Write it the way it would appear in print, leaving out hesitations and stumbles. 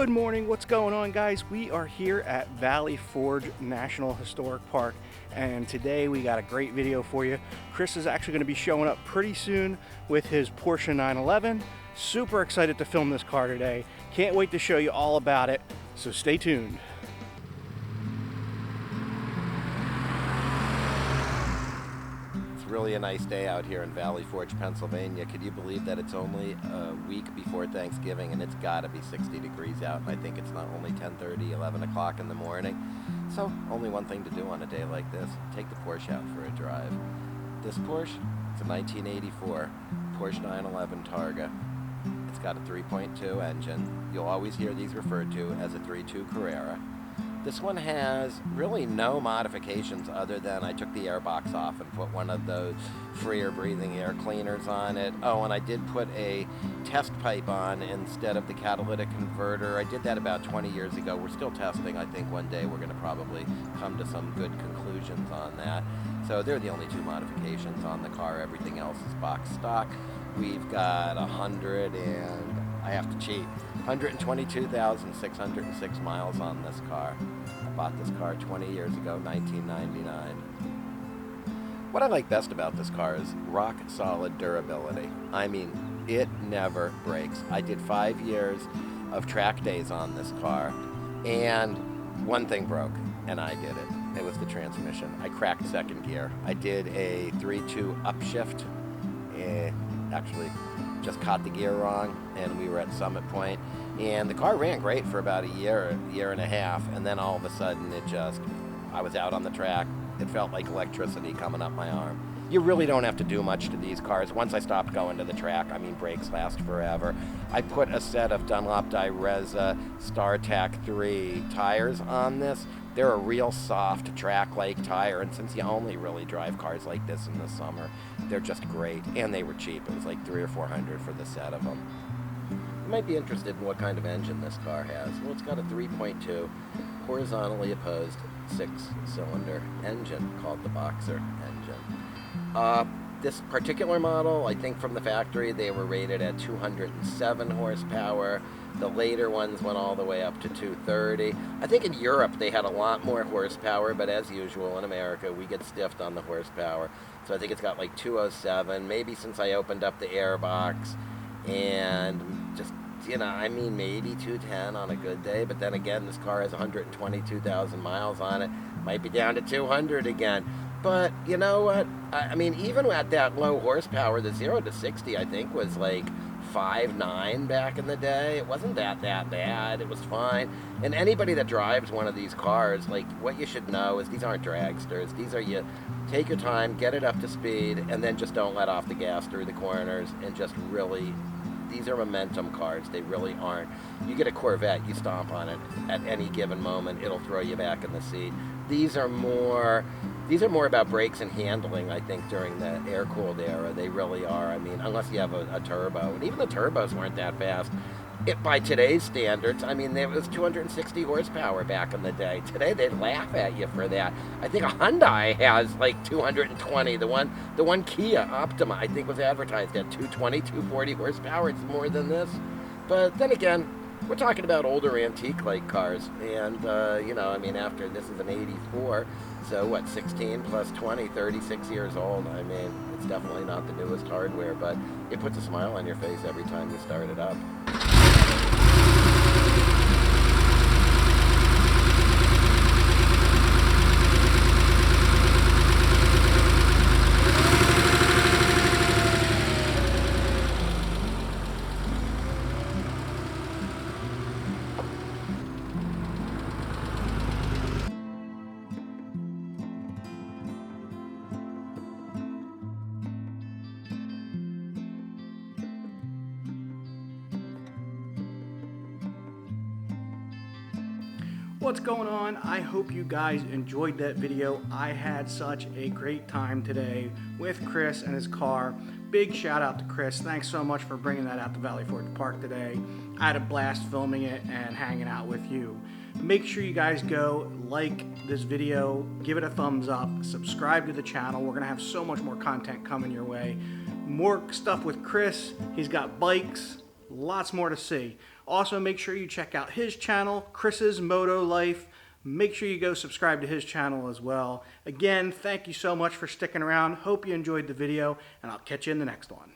Good morning, what's going on, guys? We are here at Valley Forge National Historic Park, and today we got a great video for you. Chris is actually going to be showing up pretty soon with his Porsche 911. Super excited to film this car today. Can't wait to show you all about it, so stay tuned. Really a nice day out here in Valley Forge, Pennsylvania. Could you believe that it's only a week before Thanksgiving and it's got to be 60 degrees out? And I think it's not only 10:30, 11 o'clock in the morning. So only one thing to do on a day like this: take the Porsche out for a drive. This Porsche, it's a 1984 Porsche 911 Targa. It's got a 3.2 engine. You'll always hear these referred to as a 3.2 Carrera. This one has really no modifications other than I took the air box off and put one of those freer breathing air cleaners on it. Oh, and I did put a test pipe on instead of the catalytic converter. I did that about 20 years ago. We're still testing. I think one day we're going to probably come to some good conclusions on that. So they're the only two modifications on the car. Everything else is box stock. We've got 122,606 miles on this car. I bought this car 20 years ago, 1999. What I like best about this car is rock solid durability. I mean, it never breaks. I did 5 years of track days on this car, and one thing broke, and I did it. It was the transmission. I cracked second gear. I did a 3.2 upshift, actually just caught the gear wrong, and we were at Summit Point, and the car ran great for about a year and a half, and then all of a sudden I was out on the track. It felt like electricity coming up my arm. You really don't have to do much to these cars. Once I stopped going to the track, I mean, brakes last forever. I put a set of Dunlop Direza StarTac 3 tires on this. They're a real soft track-like tire, and since you only really drive cars like this in the summer, they're just great, and they were cheap. It was like $300 or $400 for the set of them. You might be interested in what kind of engine this car has. Well, it's got a 3.2 horizontally opposed 6-cylinder engine called the Boxer engine. This particular model, I think from the factory, they were rated at 207 horsepower. The later ones went all the way up to 230. I think in Europe they had a lot more horsepower, but as usual in America, we get stiffed on the horsepower. So I think it's got like 207, maybe since I opened up the air box, and just, I mean, maybe 210 on a good day. But then again, this car has 122,000 miles on it. Might be down to 200 again. But you know what? I mean, even at that low horsepower, the 0 to 60, I think, was like 5.9 back in the day. It wasn't that bad. It was fine. And anybody that drives one of these cars, like, what you should know is these aren't dragsters. These are, you take your time, get it up to speed, and then just don't let off the gas through the corners, and just really, these are momentum cars. They really aren't. You get a Corvette, you stomp on it at any given moment, it'll throw you back in the seat. These are more about brakes and handling, I think, during the air-cooled era. They really are. I mean, unless you have a turbo. And even the turbos weren't that fast. By today's standards, I mean, it was 260 horsepower back in the day. Today, they'd laugh at you for that. I think a Hyundai has like 220. The one Kia Optima, I think, was advertised at 220, 240 horsepower. It's more than this. But then again, we're talking about older antique-like cars. And, I mean, after this is an 84, so what, 16 plus 20, 36 years old. I mean, it's definitely not the newest hardware, but it puts a smile on your face every time you start it up. What's going on? I hope you guys enjoyed that video. I had such a great time today with Chris and his car. Big shout out to Chris. Thanks so much for bringing that out to Valley Forge Park today. I had a blast filming it and hanging out with you. Make sure you guys go like this video, give it a thumbs up, subscribe to the channel. We're gonna have so much more content coming your way. More stuff with Chris. He's got bikes, lots more to see. Also, make sure you check out his channel, Chris's Moto Life. Make sure you go subscribe to his channel as well. Again, thank you so much for sticking around. Hope you enjoyed the video, and I'll catch you in the next one.